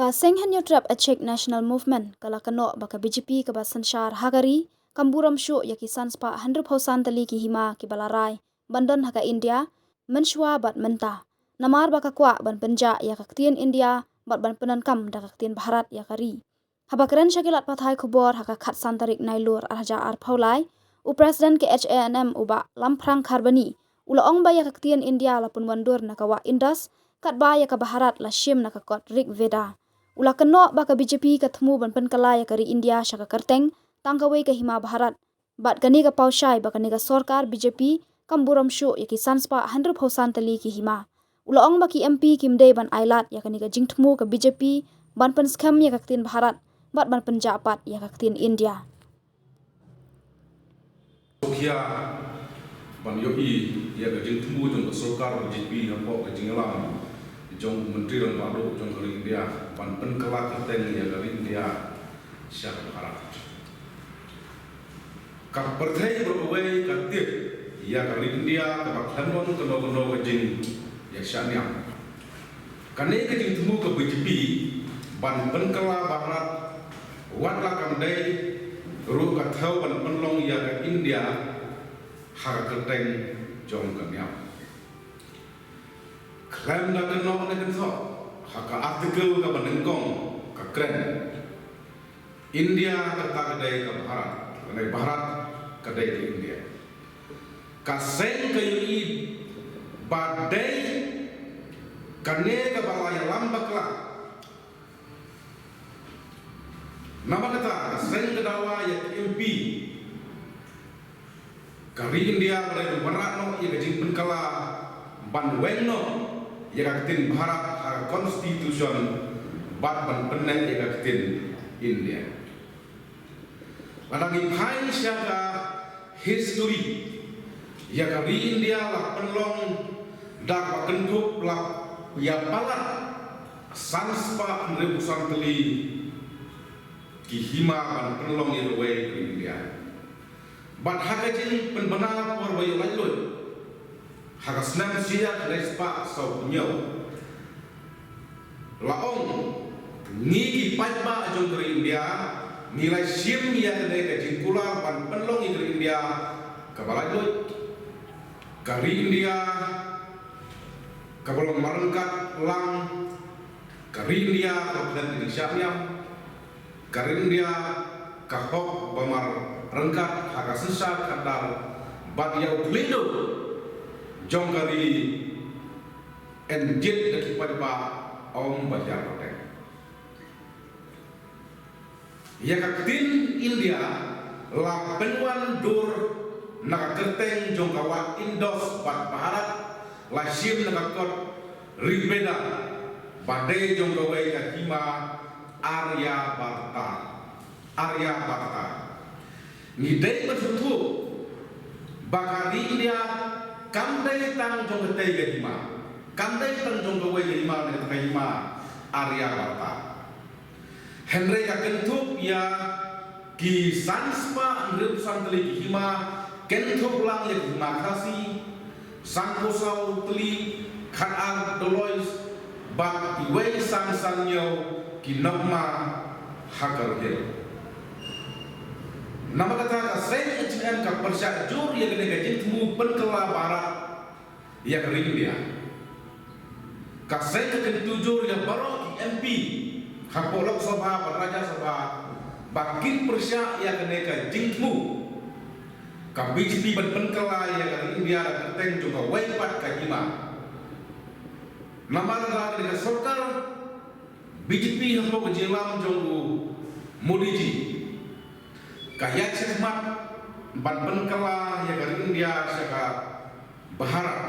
Ka Senghen Yutrap a Czech National Movement kala kano baka BJP ka basanshar hagari kamburam shu yaki sanspa 100% tali ki hima ki balarai bandon haka India menshwa bat menta namar baka kwa ban penja ya kaktien India bat ban penankam da kaktien Bharat ya kari habakren shakilat pathai khobor haka khat santarik nailur arja ar phaulai u president ke HANM uba lamprang kharbani ula ong ba ya kaktien India lapun wandur nakawa Indus kat ba ya ka Bharat la shim nakakot Rig Veda ula keno baka BJP kathmu ban penkala ya kari India shaka karteng tangkawe ke hima Bharat bat kani ka paushai baka ni ka sorkar BJP kamburam shu ya ki sanspa 100% tali ki hima ula ong baki MP kimde ban ailat ya kani ka jingthmu ka BJP ban pen skam ya kaktin Bharat bat ban penjapat ya kaktin India Sokia ban yogi ya ka jingthmu jong ka sorkar BJP nampo ka jinglam jong menteri dan baru jong kali India ban penkala karteng ya kali India syar Bharat ka perthai berwei katir ya kali India ka bakhandon keno ka jing ya syanyam kane ka jingthmu ka BJP ban penkala Bharat watla kamdai ru ka thau ban penlong ya ka India har karteng jong kanyam klan na keno na kento haka artikel ka banengkong ka kren India kata kadai ka Bharat kadai Bharat kadai ka India ka seng ka yui badai kane ka balaya lambakla nama kata ka seng ka dawa ya MP kari India kadai Bharat no ya kajing penkala ban wengno ya kaktin Bharat har konstitusion bat ban penen ya kaktin India Lanagi pai syaka history ya kari India lah penlong dak pakendup lah ya palat sanspa rebusan teli ki hima ban penlong ya ruwe ke India bat hakajin penbenar por bayu lanjut haka senam siap respa sau punyau laong ngigi pajba jong ke India nilai sim ya kene ke jingkula ban penlong ke India kabalajut kari India kabalong marengkat lang kari India kabupaten Indonesia kari India kahok bamar rengkat haka sesat kadar bat yau klido jong kari enjit daki padba om bajar patek ya kaktin India la penwan dur naka kerteng jong kawa Indos bat Bharat la sim naka kot Rig Veda badai jong kawai kahima Arya Bharta ngidai bersutu bakari India kandai tang jong ketai ke hima kandai tang jong kawai ke hima dengan hima Arya Bharta Henry ka kentup ya ki sanspa ngrep santeli ki hima kentup lang ya hima kasi sangkosau teli khan dolois bak iwei sang sangyo ki nokma hakar hel nama kata ka sen HM ka persyak jur ya kene gajin temu penkela Barat ya kering dia ka sen ka tujur ya baro ki MP Kapolok Sabha Raja Sabha bakin persyak ya kene ka jingmu ka BJP ban penkela ya kering dia da keteng juga waipat ka hima nama kata ka sorkar BJP hambo ke jelam jonggu Modiji kaya cermat ban penkela ya kari India syaka Bharat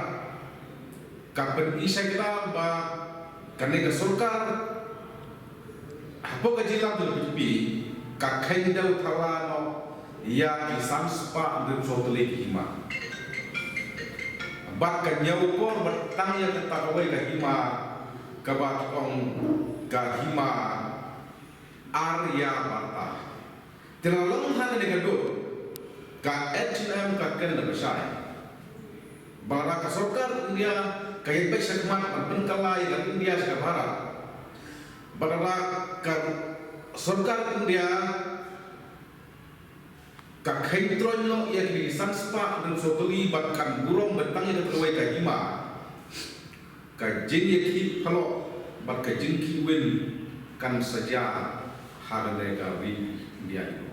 kapen isa kita ba kane ke sorkar apa ke jelam tu BJP ka kain dau thalano ya ki samspa de sotele hima bak ka nyau por batang ya tetakawai ka hima ka ba ong ka hima Arya Bharta terlalu hana dengan do ka HM ka kena besar bara ka sorkar India kaya baik segmat penkala yang India sekarang Bharat badala ka sarkar India ka khaitronyo ya ki sanspa dan sotoli batkan burong betang ida terwai ka hima ka jin ya ki halo bat ka jin ki wen kan saja hadane ka wi India